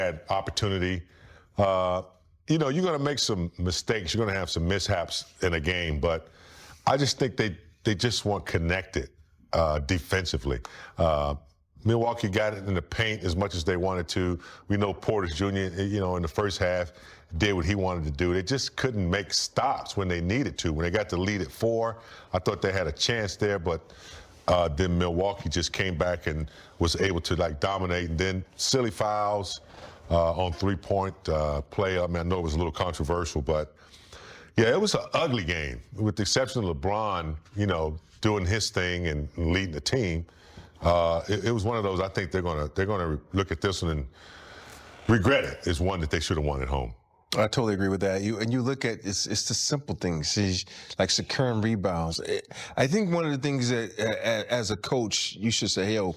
had opportunity. You're going to make some mistakes. You're going to have some mishaps in a game, but I just think they just weren't connected defensively. Milwaukee got it in the paint as much as they wanted to. We know Portis Jr., in the first half did what he wanted to do. They just couldn't make stops when they needed to. When they got the lead at 4, I thought they had a chance there, but then Milwaukee just came back and was able to dominate. And then silly fouls on three-point play. I mean, I know it was a little controversial, but yeah, it was an ugly game, with the exception of LeBron, doing his thing and leading the team. It was one of those. I think they're gonna look at this one and regret it. It's one that they should have won at home. I totally agree with that. You look at it's the simple things, like securing rebounds. I think one of the things that as a coach you should say, hey,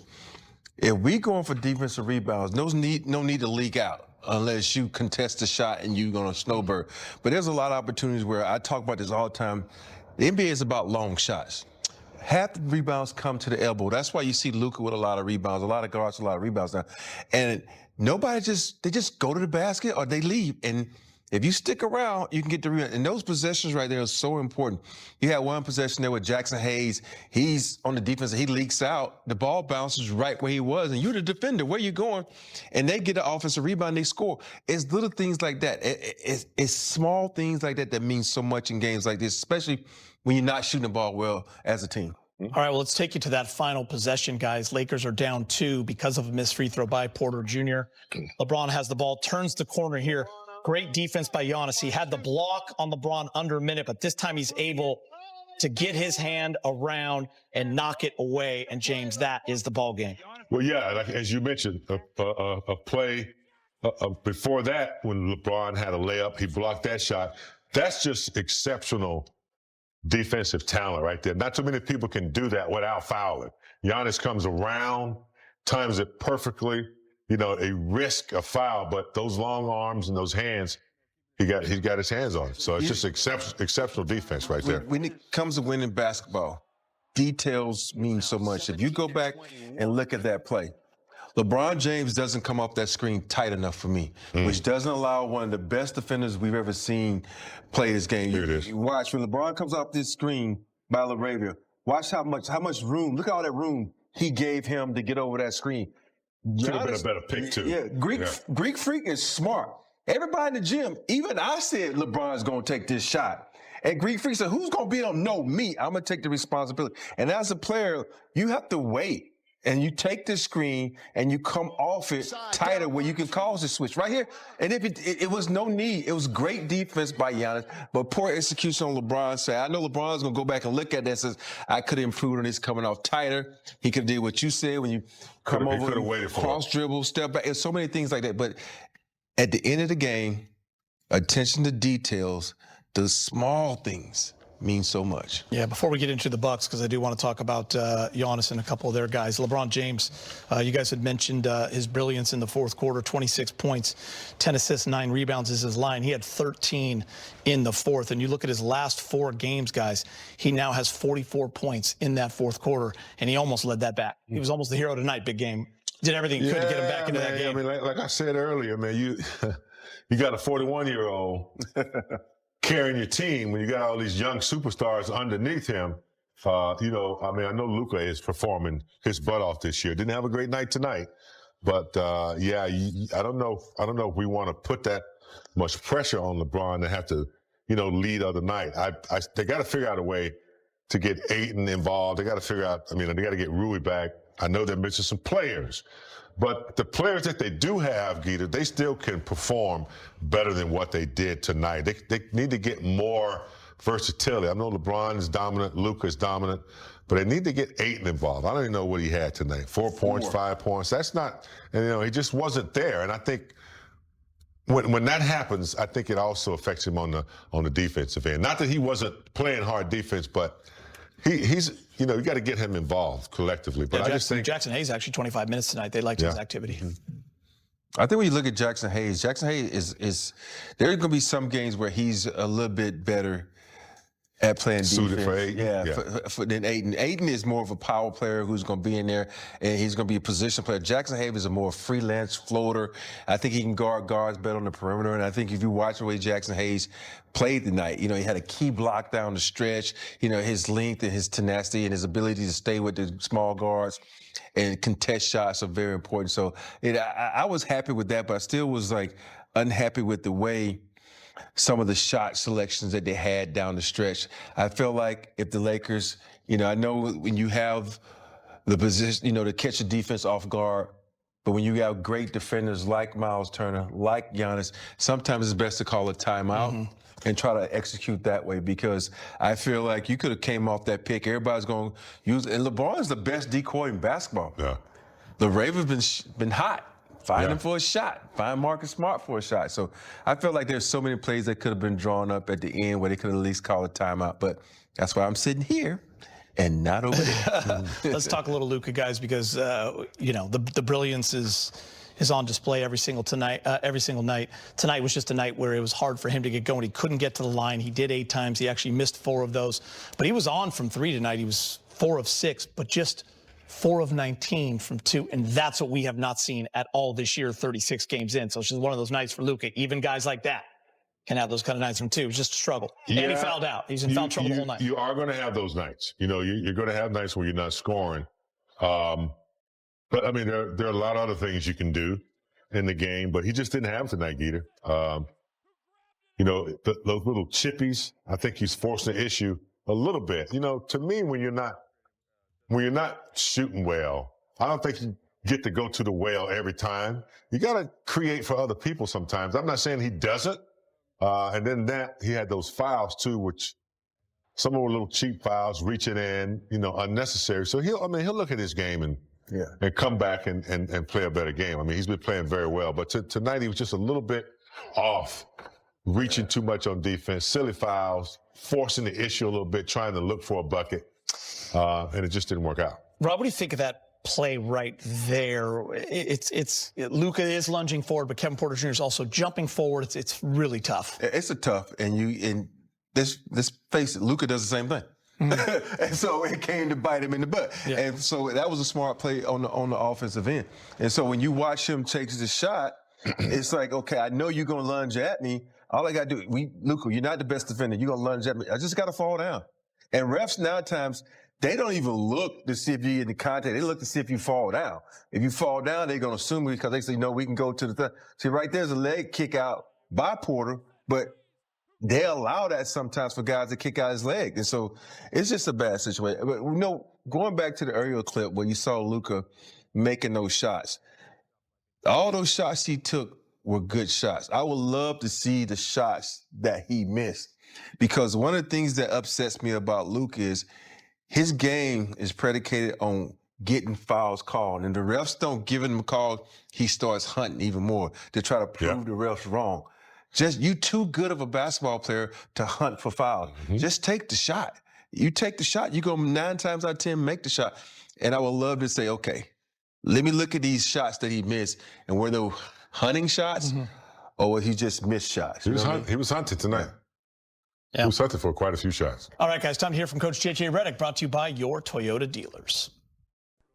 if we going for defensive rebounds, no need to leak out unless you contest the shot and you're gonna snowbird. But there's a lot of opportunities where I talk about this all the time. The NBA is about long shots. Half the rebounds come to the elbow. That's why you see Luka with a lot of rebounds, a lot of guards, a lot of rebounds now. And nobody they just go to the basket or they leave. And if you stick around, you can get the rebound. And those possessions right there are so important. You had one possession there with Jackson Hayes. He's on the defense. He leaks out. The ball bounces right where he was. And you're the defender. Where you going? And they get an offensive rebound. They score. It's little things like that. It's small things like that mean so much in games like this, especially when you're not shooting the ball well as a team. All right, well, let's take you to that final possession, guys. Lakers are down 2 because of a missed free throw by Porter Jr. LeBron has the ball, turns the corner here. Great defense by Giannis. He had the block on LeBron under a minute, but this time he's able to get his hand around and knock it away. And, James, that is the ball game. Well, yeah, like as you mentioned, a play before that when LeBron had a layup, he blocked that shot. That's just exceptional defensive talent right there. Not too many people can do that without fouling. Giannis comes around, times it perfectly. A risk a foul, but those long arms and those hands, he got his hands on it. So it's just exceptional defense right there. When it comes to winning basketball, details mean so much. If you go back and look at that play, LeBron James doesn't come off that screen tight enough for me, which doesn't allow one of the best defenders we've ever seen play this game. Here it is. You watch when LeBron comes off this screen by LaRavia, watch how much room, look at all that room he gave him to get over that screen. Should have been a better pick, too. Yeah, Greek Freak is smart. Everybody in the gym, even I said LeBron's going to take this shot. And Greek Freak said, who's going to be able to know me? I'm going to take the responsibility. And as a player, you have to wait. And you take the screen and you come off it tighter where you can cause the switch right here. And if it was no need, it was great defense by Giannis, but poor execution on LeBron's side. I know LeBron's gonna go back and look at this as I could have improved on this coming off tighter. He could have did what you said when you come over, cross dribble, step back. There's so many things like that. But at the end of the game, attention to details, the small things means so much. Yeah, before we get into the Bucks, because I do want to talk about Giannis and a couple of their guys. LeBron James, you guys had mentioned his brilliance in the fourth quarter, 26 points, 10 assists, 9 rebounds is his line. He had 13 in the fourth. And you look at his last 4 games, guys, he now has 44 points in that fourth quarter, and he almost led that back. He was almost the hero tonight, big game. Did everything he could to get him back into that game. I mean, like I said earlier, man, you got a 41-year-old carrying your team when you got all these young superstars underneath him. I know Luka is performing his butt off this year. Didn't have a great night tonight, but I don't know if we want to put that much pressure on LeBron to have to, lead other night. They got to figure out a way to get Ayton involved. They got to figure out. They got to get Rui back. I know they're missing some players. But the players that they do have, Gita, they still can perform better than what they did tonight. They need to get more versatility. I know LeBron is dominant, Luka is dominant, but they need to get Ayton involved. I don't even know what he had tonight. 4 points, 5 points. That's not, he just wasn't there. And I think when that happens, I think it also affects him on the defensive end. Not that he wasn't playing hard defense, but he's you got to get him involved collectively. But I just think Jackson Hayes actually 25 minutes tonight. They liked his activity. I think when you look at Jackson Hayes is there are going to be some games where he's a little bit better At playing Suited defense. for Ayton? Yeah, Yeah. for then Ayton. Ayton is more of a power player who's going to be in there, and he's going to be a position player. Jackson Hayes is a more freelance floater. I think he can guard guards better on the perimeter, and I think if you watch the way Jackson Hayes played tonight, he had a key block down the stretch. His length and his tenacity and his ability to stay with the small guards and contest shots are very important. So I was happy with that, but I still was unhappy with the way some of the shot selections that they had down the stretch. I feel like if the Lakers, I know when you have the position, to catch the defense off guard, but when you have great defenders like Miles Turner, like Giannis, sometimes it's best to call a timeout and try to execute that way, because I feel like you could have came off that pick. Everybody's going to use, and LeBron is the best decoy in basketball. Yeah. The Ravens been hot. Find Yeah. him for a shot. Find Marcus Smart for a shot. So I feel like there's so many plays that could have been drawn up at the end where they could at least call a timeout. But that's why I'm sitting here and not over there. Let's talk a little Luka, guys, because the brilliance is on display every single night. Tonight was just a night where it was hard for him to get going. He couldn't get to the line. He did 8 times. He actually missed 4 of those. But he was on from 3 tonight. He was 4 of 6, but just 4 of 19 from 2, and that's what we have not seen at all this year, 36 games in. So it's just one of those nights for Luka. Even guys like that can have those kind of nights from 2. It's just a struggle. And he fouled out. He's in foul trouble the whole night. You are going to have those nights. You're going to have nights where you're not scoring. But, I mean, there are a lot of other things you can do in the game, but he just didn't have tonight, Geeter. Those little chippies, I think he's forcing the issue a little bit. To me, when you're not shooting well, I don't think you get to go to the well every time. You got to create for other people sometimes. I'm not saying he doesn't. And then he had those fouls too, which some of them were little cheap fouls, reaching in, unnecessary. So he'll look at his game and come back and play a better game. I mean, he's been playing very well, but tonight he was just a little bit off, reaching too much on defense, silly fouls, forcing the issue a little bit, trying to look for a bucket. And it just didn't work out. Rob, what do you think of that play right there? Luka is lunging forward, but Kevin Porter Jr. is also jumping forward. It's really tough. It's a tough, and let's face it, Luka does the same thing. And so it came to bite him in the butt. Yeah. And so that was a smart play on the offensive end. And so when you watch him take the shot, it's like, okay, I know you're going to lunge at me. All I got to do, Luka, you're not the best defender. You're going to lunge at me. I just got to fall down. And refs now at times, they don't even look to see if you're in the contact. They look to see if you fall down. If you fall down, they're going to assume because they say, no, we can go to the See, right there's a leg kick out by Porter, but they allow that sometimes for guys to kick out his leg. And so it's just a bad situation. But, going back to the earlier clip where you saw Luka making those shots, all those shots he took were good shots. I would love to see the shots that he missed, because one of the things that upsets me about Luka is his game is predicated on getting fouls called. And the refs don't give him a call, he starts hunting even more to try to prove the refs wrong. Just, you too good of a basketball player to hunt for fouls. Just take the shot. You take the shot, you go 9 times out of 10, make the shot. And I would love to say, okay, let me look at these shots that he missed, and were they hunting shots or were he just missed shots? He was hunted tonight. Yeah. He was hunted for quite a few shots. All right, guys, time to hear from Coach J.J. Redick, brought to you by your Toyota dealers.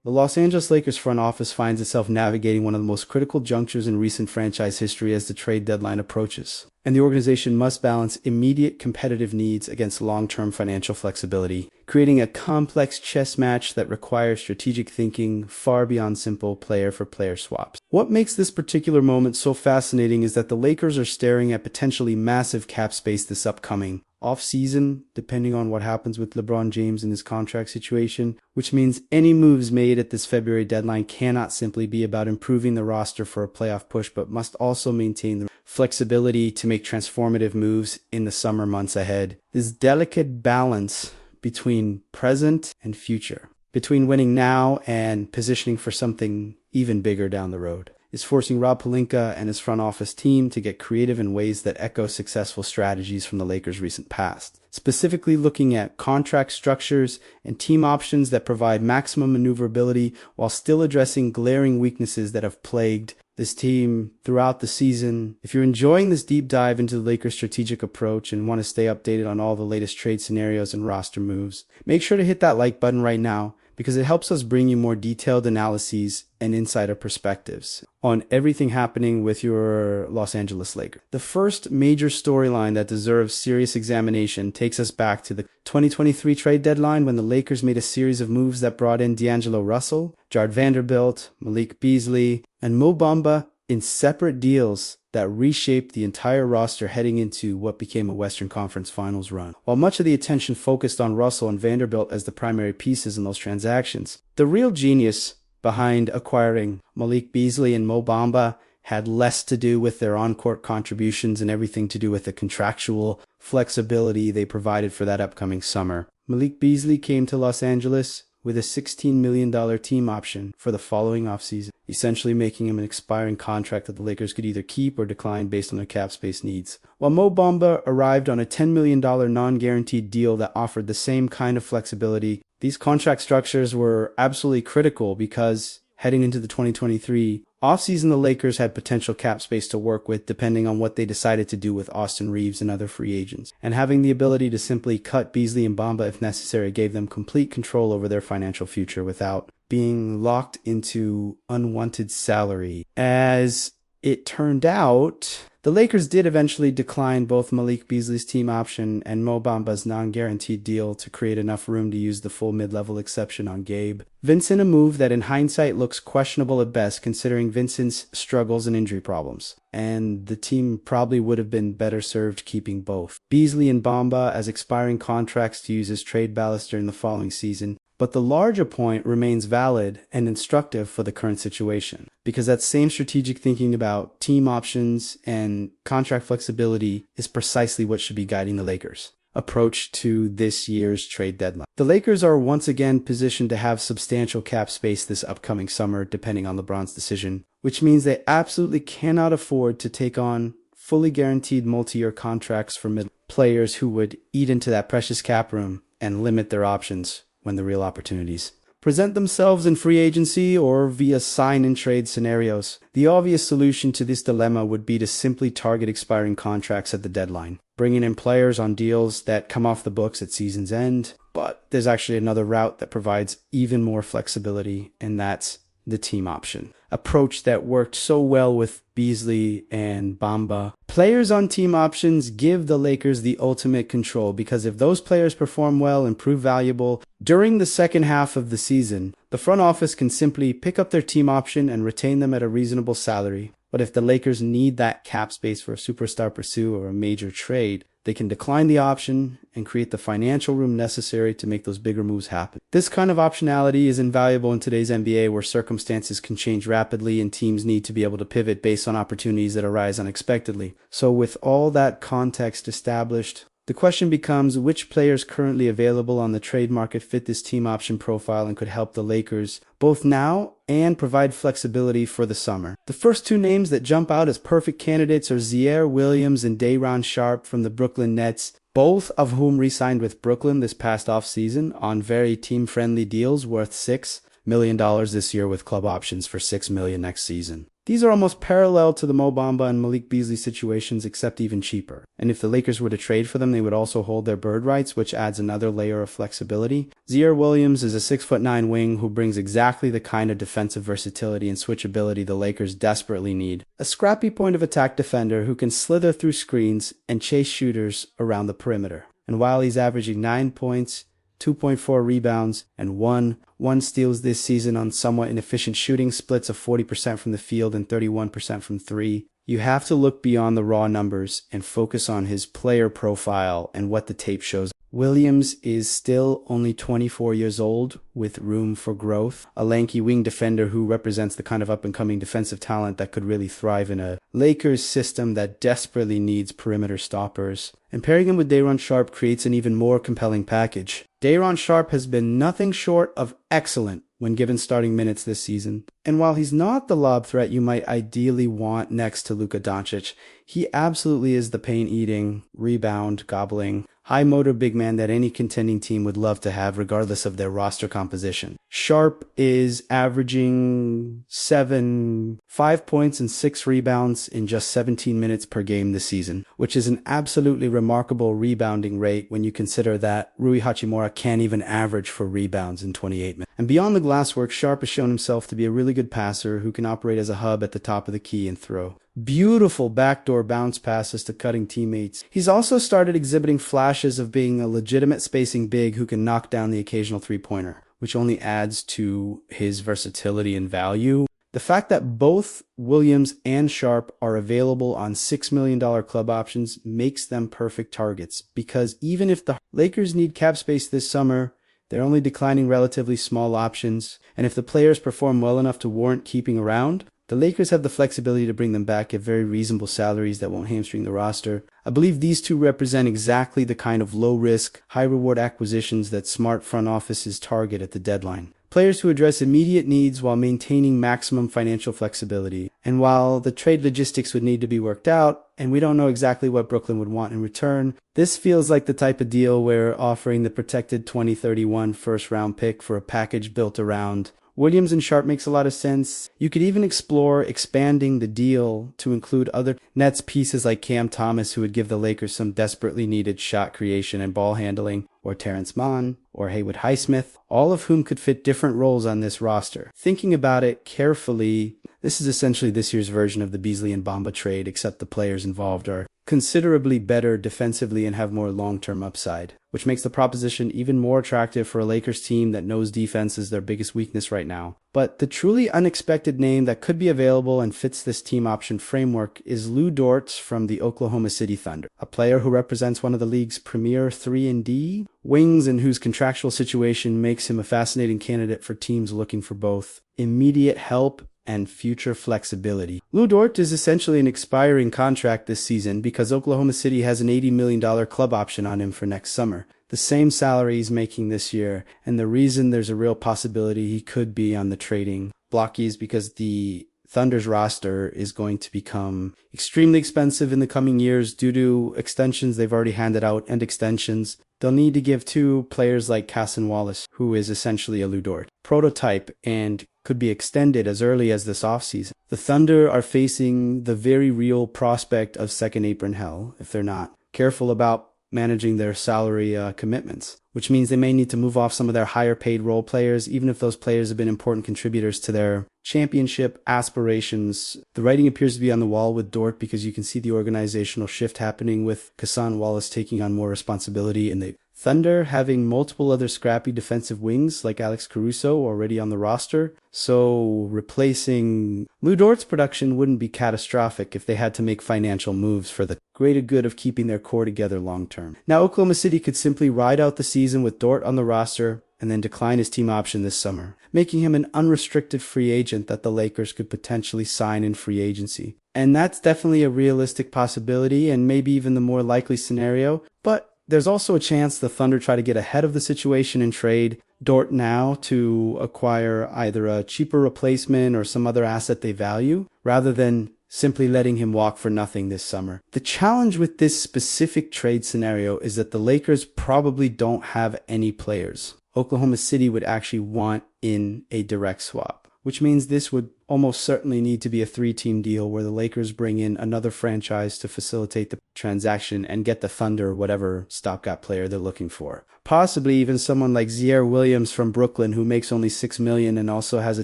The Los Angeles Lakers front office finds itself navigating one of the most critical junctures in recent franchise history as the trade deadline approaches, and the organization must balance immediate competitive needs against long-term financial flexibility, creating a complex chess match that requires strategic thinking far beyond simple player-for-player swaps. What makes this particular moment so fascinating is that the Lakers are staring at potentially massive cap space this upcoming off-season, depending on what happens with LeBron James and his contract situation, which means any moves made at this February deadline cannot simply be about improving the roster for a playoff push, but must also maintain the flexibility to make transformative moves in the summer months ahead. This delicate balance between present and future, between winning now and positioning for something even bigger down the road, is forcing Rob Pelinka and his front office team to get creative in ways that echo successful strategies from the Lakers' recent past, specifically looking at contract structures and team options that provide maximum maneuverability while still addressing glaring weaknesses that have plagued this team throughout the season. If you're enjoying this deep dive into the Lakers' strategic approach and want to stay updated on all the latest trade scenarios and roster moves, make sure to hit that like button right now, because it helps us bring you more detailed analyses and insider perspectives on everything happening with your Los Angeles Lakers. The first major storyline that deserves serious examination takes us back to the 2023 trade deadline, when the Lakers made a series of moves that brought in D'Angelo Russell, Jared Vanderbilt, Malik Beasley, and Mo Bamba in separate deals that reshaped the entire roster heading into what became a Western Conference Finals run. While much of the attention focused on Russell and Vanderbilt as the primary pieces in those transactions, the real genius behind acquiring Malik Beasley and Mo Bamba had less to do with their on-court contributions and everything to do with the contractual flexibility they provided for that upcoming summer. Malik Beasley came to Los Angeles with a $16 million team option for the following offseason, essentially making him an expiring contract that the Lakers could either keep or decline based on their cap space needs. While Mo Bamba arrived on a $10 million non-guaranteed deal that offered the same kind of flexibility, these contract structures were absolutely critical because heading into the 2023 offseason, the Lakers had potential cap space to work with depending on what they decided to do with Austin Reeves and other free agents. And having the ability to simply cut Beasley and Bamba if necessary gave them complete control over their financial future without being locked into unwanted salary. As it turned out, the Lakers did eventually decline both Malik Beasley's team option and Mo Bamba's non-guaranteed deal to create enough room to use the full mid-level exception on Gabe Vincent, a move that in hindsight looks questionable at best considering Vincent's struggles and injury problems. And the team probably would have been better served keeping both Beasley and Bamba as expiring contracts to use as trade ballast during the following season. But the larger point remains valid and instructive for the current situation, because that same strategic thinking about team options and contract flexibility is precisely what should be guiding the Lakers' approach to this year's trade deadline. The Lakers are once again positioned to have substantial cap space this upcoming summer, depending on LeBron's decision, which means they absolutely cannot afford to take on fully guaranteed multi-year contracts for mid players who would eat into that precious cap room and limit their options when the real opportunities present themselves in free agency or via sign-and-trade scenarios. The obvious solution to this dilemma would be to simply target expiring contracts at the deadline, bringing in players on deals that come off the books at season's end. But there's actually another route that provides even more flexibility, and that's the team option approach that worked so well with Beasley and Bamba. Players on team options give the Lakers the ultimate control, because if those players perform well and prove valuable during the second half of the season, the front office can simply pick up their team option and retain them at a reasonable salary. But if the Lakers need that cap space for a superstar pursuit or a major trade, they can decline the option and create the financial room necessary to make those bigger moves happen. This kind of optionality is invaluable in today's NBA, where circumstances can change rapidly and teams need to be able to pivot based on opportunities that arise unexpectedly. So with all that context established, the question becomes which players currently available on the trade market fit this team option profile and could help the Lakers both now and provide flexibility for the summer. The first two names that jump out as perfect candidates are Ziaire Williams and Day'Ron Sharpe from the Brooklyn Nets, both of whom re-signed with Brooklyn this past offseason on very team-friendly deals worth $6 million this year with club options for $6 million next season. These are almost parallel to the Mo Bamba and Malik Beasley situations, except even cheaper. And if the Lakers were to trade for them, they would also hold their bird rights, which adds another layer of flexibility. Ziaire Williams is a 6'9" wing who brings exactly the kind of defensive versatility and switchability the Lakers desperately need. A scrappy point of attack defender who can slither through screens and chase shooters around the perimeter. And while he's averaging 9 points, 2.4 rebounds, and 1 steals this season on somewhat inefficient shooting splits of 40% from the field and 31% from three, you have to look beyond the raw numbers and focus on his player profile and what the tape shows. Williams is still only 24 years old with room for growth, a lanky wing defender who represents the kind of up-and-coming defensive talent that could really thrive in a Lakers system that desperately needs perimeter stoppers. And pairing him with Day'Ron Sharpe creates an even more compelling package. Day'Ron Sharpe has been nothing short of excellent when given starting minutes this season, And while he's not the lob threat you might ideally want next to Luka Doncic, he absolutely is the paint-eating, rebound-gobbling, high-motor big man that any contending team would love to have regardless of their roster composition. Sharp is averaging 5 points and 6 rebounds in just 17 minutes per game this season, which is an absolutely remarkable rebounding rate when you consider that Rui Hachimura can't even average for rebounds in 28 minutes. And beyond the glasswork, Sharp has shown himself to be a really good passer who can operate as a hub at the top of the key and throw. Beautiful backdoor bounce passes to cutting teammates. He's also started exhibiting flashes of being a legitimate spacing big who can knock down the occasional three-pointer, which only adds to his versatility and value. The fact that both Williams and Sharp are available on $6 million club options makes them perfect targets, because even if the Lakers need cap space this summer, they're only declining relatively small options, and if the players perform well enough to warrant keeping around, the Lakers have the flexibility to bring them back at very reasonable salaries that won't hamstring the roster. I believe these two represent exactly the kind of low-risk, high-reward acquisitions that smart front offices target at the deadline. Players who address immediate needs while maintaining maximum financial flexibility. And while the trade logistics would need to be worked out, and we don't know exactly what Brooklyn would want in return, this feels like the type of deal where offering the protected 2031 first-round pick for a package built around Williams and Sharp makes a lot of sense. You could even explore expanding the deal to include other Nets pieces like Cam Thomas, who would give the Lakers some desperately needed shot creation and ball handling, or Terrence Mann, or Haywood Highsmith, all of whom could fit different roles on this roster. Thinking about it carefully, this is essentially this year's version of the Beasley and Bamba trade, except the players involved are considerably better defensively and have more long-term upside, which makes the proposition even more attractive for a Lakers team that knows defense is their biggest weakness right now. But the truly unexpected name that could be available and fits this team option framework is Lou Dort from the Oklahoma City Thunder, a player who represents one of the league's premier 3-and-D wings and whose contractual situation makes him a fascinating candidate for teams looking for both immediate help and future flexibility. Lou Dort is essentially an expiring contract this season because Oklahoma City has an $80 million club option on him for next summer, the same salary he's making this year, and the reason there's a real possibility he could be on the trading block is because the Thunder's roster is going to become extremely expensive in the coming years due to extensions they've already handed out and extensions they'll need to give to players like Cason Wallace, who is essentially a Lou Dort prototype and could be extended as early as this offseason. The Thunder are facing the very real prospect of second apron hell if they're not careful about managing their salary commitments, which means they may need to move off some of their higher paid role players, even if those players have been important contributors to their championship aspirations. The writing appears to be on the wall with Dort because you can see the organizational shift happening with Cason Wallace taking on more responsibility and the Thunder having multiple other scrappy defensive wings like Alex Caruso already on the roster, so replacing Lou Dort's production wouldn't be catastrophic if they had to make financial moves for the greater good of keeping their core together long term. Now Oklahoma City could simply ride out the season with Dort on the roster and then decline his team option this summer, making him an unrestricted free agent that the Lakers could potentially sign in free agency. And that's definitely a realistic possibility and maybe even the more likely scenario, but there's also a chance the Thunder try to get ahead of the situation and trade Dort now to acquire either a cheaper replacement or some other asset they value, rather than simply letting him walk for nothing this summer. The challenge with this specific trade scenario is that the Lakers probably don't have any players. Oklahoma City would actually want in a direct swap, which means this would almost certainly need to be a 3-team deal where the Lakers bring in another franchise to facilitate the transaction and get the Thunder whatever stopgap player they're looking for. Possibly even someone like Ziaire Williams from Brooklyn, who makes only $6 million and also has a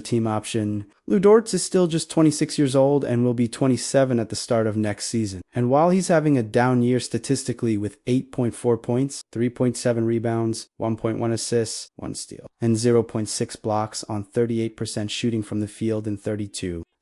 team option. Lou Dort is still just 26 years old and will be 27 at the start of next season. And while he's having a down year statistically with 8.4 points, 3.7 rebounds, 1.1 assists, 1 steal, and 0.6 blocks on 38% shooting from the field in 32.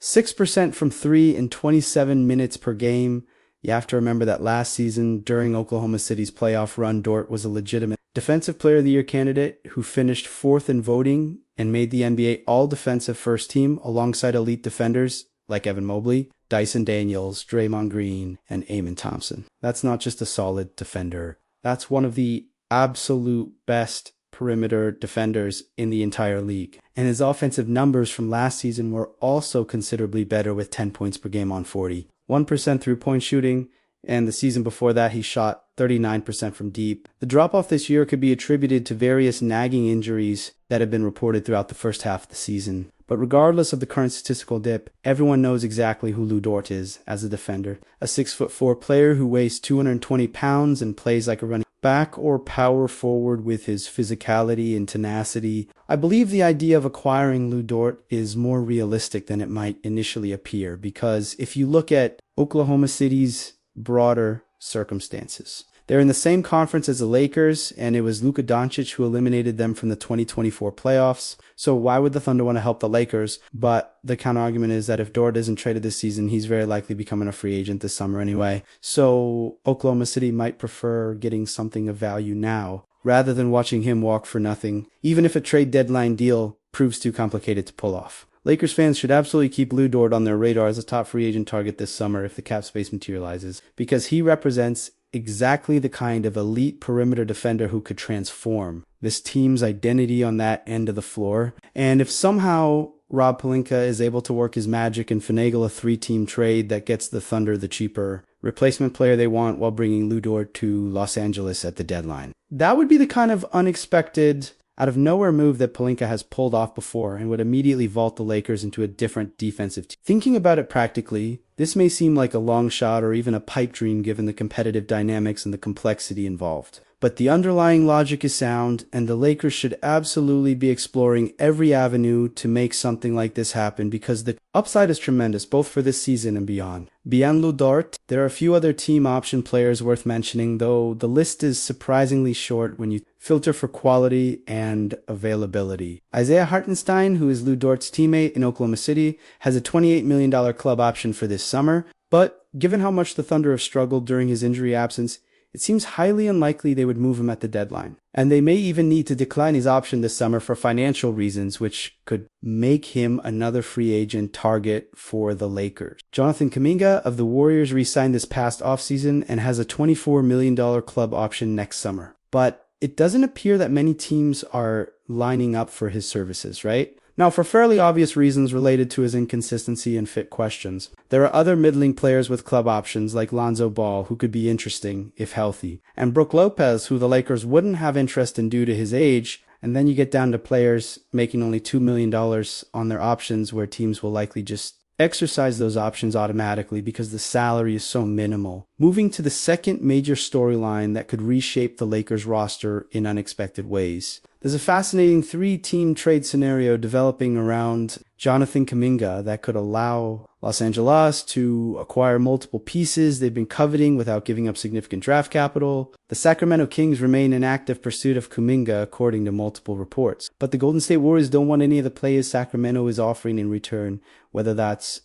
6% from 3 in 27 minutes per game. You have to remember that last season, during Oklahoma City's playoff run, Dort was a legitimate Defensive Player of the Year candidate who finished 4th in voting and made the NBA All-Defensive First Team alongside elite defenders like Evan Mobley, Dyson Daniels, Draymond Green, and Amen Thompson. That's not just a solid defender. That's one of the absolute best perimeter defenders in the entire league. And his offensive numbers from last season were also considerably better with 10 points per game on 40. 1% three-point shooting, and the season before that he shot 39% from deep. The drop-off this year could be attributed to various nagging injuries that have been reported throughout the first half of the season. But regardless of the current statistical dip, everyone knows exactly who Lu Dort is as a defender. A 6'4" player who weighs 220 pounds and plays like a running back or power forward with his physicality and tenacity. I believe the idea of acquiring Lu Dort is more realistic than it might initially appear, because if you look at Oklahoma City's broader circumstances, they're in the same conference as the Lakers, and it was Luka Doncic who eliminated them from the 2024 playoffs. So why would the Thunder want to help the Lakers? But the counter argument is that if Dort isn't traded this season, he's very likely becoming a free agent this summer anyway. So Oklahoma City might prefer getting something of value now rather than watching him walk for nothing, even if a trade deadline deal proves too complicated to pull off. Lakers fans should absolutely keep Lu Dort on their radar as a top free agent target this summer if the cap space materializes, because he represents exactly the kind of elite perimeter defender who could transform this team's identity on that end of the floor. And if somehow Rob Pelinka is able to work his magic and finagle a 3-team trade that gets the Thunder the cheaper replacement player they want while bringing Lu Dort to Los Angeles at the deadline, that would be the kind of unexpected, out of nowhere move that Pelinka has pulled off before and would immediately vault the Lakers into a different defensive team. Thinking about it practically, this may seem like a long shot or even a pipe dream given the competitive dynamics and the complexity involved. But the underlying logic is sound, and the Lakers should absolutely be exploring every avenue to make something like this happen, because the upside is tremendous, both for this season and beyond. Beyond Lu Dort, there are a few other team option players worth mentioning, though the list is surprisingly short when you filter for quality and availability. Isaiah Hartenstein, who is Lu Dort's teammate in Oklahoma City, has a $28 million club option for this summer, but given how much the Thunder have struggled during his injury absence, it seems highly unlikely they would move him at the deadline. And they may even need to decline his option this summer for financial reasons, which could make him another free agent target for the Lakers. Jonathan Kuminga of the Warriors re-signed this past offseason and has a $24 million club option next summer. But it doesn't appear that many teams are lining up for his services, right? Now, for fairly obvious reasons related to his inconsistency and fit questions, there are other middling players with club options like Lonzo Ball who could be interesting if healthy, and Brook Lopez, who the Lakers wouldn't have interest in due to his age. And then you get down to players making only $2 million on their options, where teams will likely just exercise those options automatically because the salary is so minimal. Moving to the second major storyline that could reshape the Lakers roster in unexpected ways. There's a fascinating 3-team trade scenario developing around Jonathan Kuminga that could allow Los Angeles to acquire multiple pieces they've been coveting without giving up significant draft capital. The Sacramento Kings remain in active pursuit of Kuminga, according to multiple reports. But the Golden State Warriors don't want any of the players Sacramento is offering in return, whether that's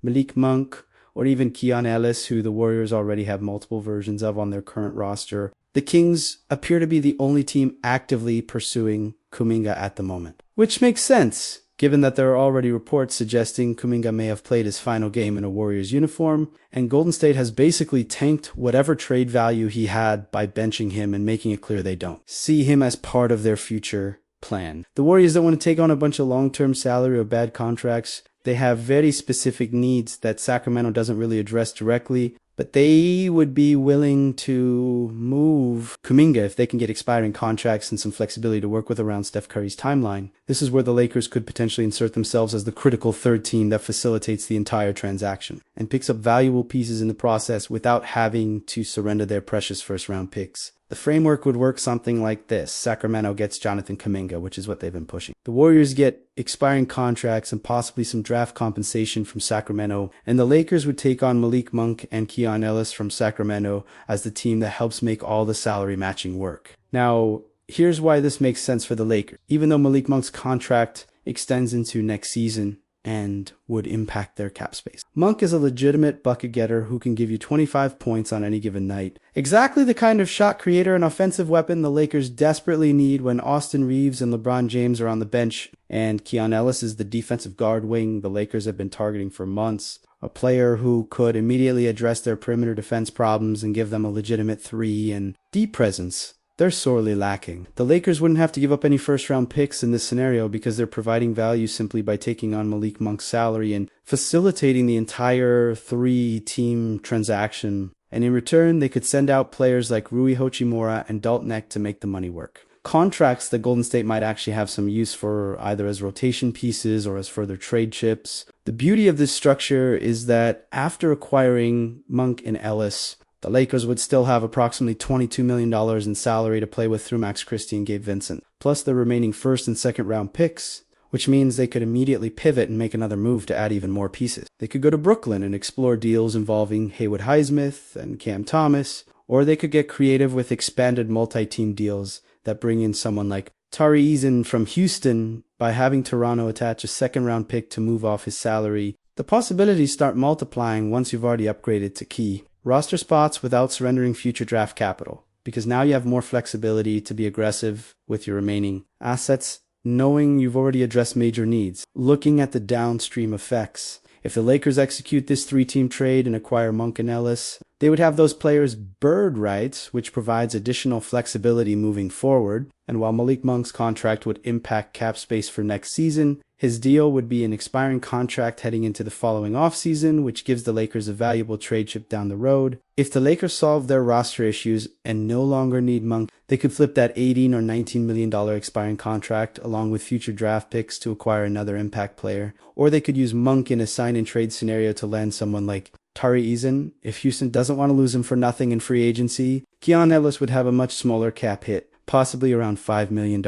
Malik Monk or even Keon Ellis, who the Warriors already have multiple versions of on their current roster. The Kings appear to be the only team actively pursuing Kuminga at the moment, which makes sense, given that there are already reports suggesting Kuminga may have played his final game in a Warriors uniform, and Golden State has basically tanked whatever trade value he had by benching him and making it clear they don't see him as part of their future plan. The Warriors don't want to take on a bunch of long-term salary or bad contracts. They have very specific needs that Sacramento doesn't really address directly, but they would be willing to move Kuminga if they can get expiring contracts and some flexibility to work with around Steph Curry's timeline. This is where the Lakers could potentially insert themselves as the critical third team that facilitates the entire transaction and picks up valuable pieces in the process without having to surrender their precious first-round picks. The framework would work something like this. Sacramento gets Jonathan Kuminga, which is what they've been pushing. The Warriors get expiring contracts and possibly some draft compensation from Sacramento, and the Lakers would take on Malik Monk and Keon Ellis from Sacramento as the team that helps make all the salary matching work. Now, here's why this makes sense for the Lakers. Even though Malik Monk's contract extends into next season and would impact their cap space, Monk is a legitimate bucket getter who can give you 25 points on any given night. Exactly the kind of shot creator and offensive weapon the Lakers desperately need when Austin Reeves and LeBron James are on the bench, and Keon Ellis is the defensive guard wing the Lakers have been targeting for months. A player who could immediately address their perimeter defense problems and give them a legitimate 3 and D presence they're sorely lacking. The Lakers wouldn't have to give up any first-round picks in this scenario because they're providing value simply by taking on Malik Monk's salary and facilitating the entire three-team transaction. And in return, they could send out players like Rui Hachimura and Dalton Eck to make the money work. Contracts that Golden State might actually have some use for either as rotation pieces or as further trade chips. The beauty of this structure is that after acquiring Monk and Ellis, the Lakers would still have approximately $22 million in salary to play with through Max Christie and Gabe Vincent, plus the remaining first and second round picks, which means they could immediately pivot and make another move to add even more pieces. They could go to Brooklyn and explore deals involving Haywood Highsmith and Cam Thomas, or they could get creative with expanded multi-team deals that bring in someone like Tari Eason from Houston by having Toronto attach a second round pick to move off his salary. The possibilities start multiplying once you've already upgraded to key roster spots without surrendering future draft capital, because now you have more flexibility to be aggressive with your remaining assets, knowing you've already addressed major needs. Looking at the downstream effects, if the Lakers execute this three-team trade and acquire Monk and Ellis, they would have those players' bird rights, which provides additional flexibility moving forward. And while Malik Monk's contract would impact cap space for next season, his deal would be an expiring contract heading into the following offseason, which gives the Lakers a valuable trade chip down the road. If the Lakers solve their roster issues and no longer need Monk, they could flip that $18 or $19 million expiring contract along with future draft picks to acquire another impact player. Or they could use Monk in a sign-and-trade scenario to land someone like Tari Eason. If Houston doesn't want to lose him for nothing in free agency, Keon Ellis would have a much smaller cap hit, possibly around $5 million.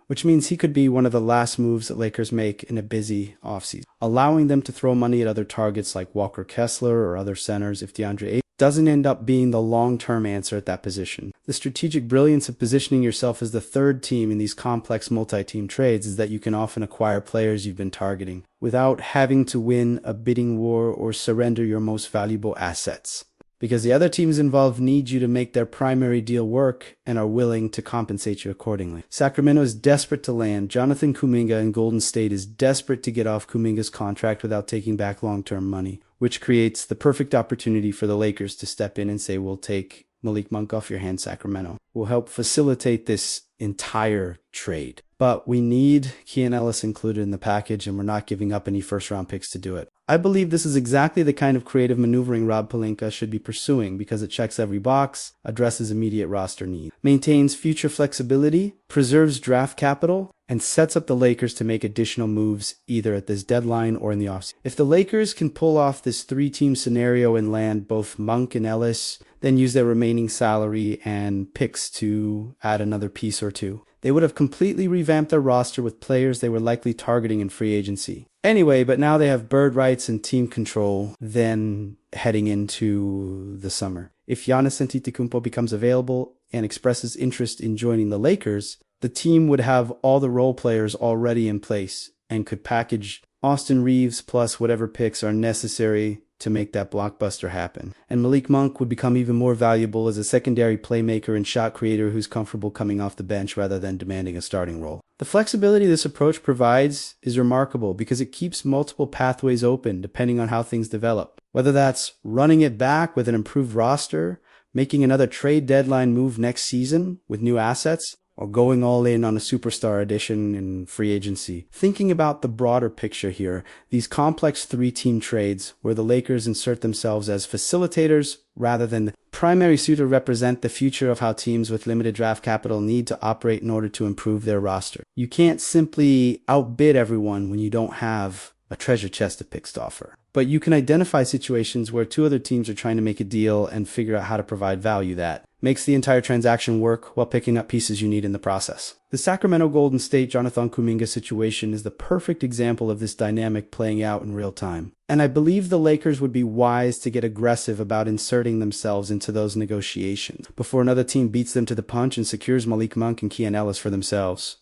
Which means he could be one of the last moves that Lakers make in a busy offseason, allowing them to throw money at other targets like Walker Kessler or other centers if DeAndre Ayton doesn't end up being the long-term answer at that position. The strategic brilliance of positioning yourself as the third team in these complex multi-team trades is that you can often acquire players you've been targeting without having to win a bidding war or surrender your most valuable assets, because the other teams involved need you to make their primary deal work and are willing to compensate you accordingly. Sacramento is desperate to land Jonathan Kuminga, and Golden State is desperate to get off Kuminga's contract without taking back long-term money, which creates the perfect opportunity for the Lakers to step in and say, we'll take Malik Monk off your hands, Sacramento. We'll help facilitate this entire trade. But we need Keon Ellis included in the package, and we're not giving up any first-round picks to do it. I believe this is exactly the kind of creative maneuvering Rob Pelinka should be pursuing because it checks every box, addresses immediate roster needs, maintains future flexibility, preserves draft capital, and sets up the Lakers to make additional moves either at this deadline or in the offseason. If the Lakers can pull off this three-team scenario and land both Monk and Ellis, then use their remaining salary and picks to add another piece or two, they would have completely revamped their roster with players they were likely targeting in free agency. Anyway, but now they have bird rights and team control then heading into the summer. If Giannis Antetokounmpo becomes available and expresses interest in joining the Lakers, the team would have all the role players already in place and could package Austin Reeves plus whatever picks are necessary to make that blockbuster happen. And Malik Monk would become even more valuable as a secondary playmaker and shot creator who's comfortable coming off the bench rather than demanding a starting role. The flexibility this approach provides is remarkable because it keeps multiple pathways open depending on how things develop. Whether that's running it back with an improved roster, making another trade deadline move next season with new assets, or going all in on a superstar addition in free agency. Thinking about the broader picture here, these complex three-team trades where the Lakers insert themselves as facilitators rather than the primary suitor represent the future of how teams with limited draft capital need to operate in order to improve their roster. You can't simply outbid everyone when you don't have a treasure chest of picks to offer. But you can identify situations where two other teams are trying to make a deal and figure out how to provide value that makes the entire transaction work while picking up pieces you need in the process. The Sacramento Golden State Jonathan Kuminga situation is the perfect example of this dynamic playing out in real time. And I believe the Lakers would be wise to get aggressive about inserting themselves into those negotiations before another team beats them to the punch and secures Malik Monk and Keon Ellis for themselves.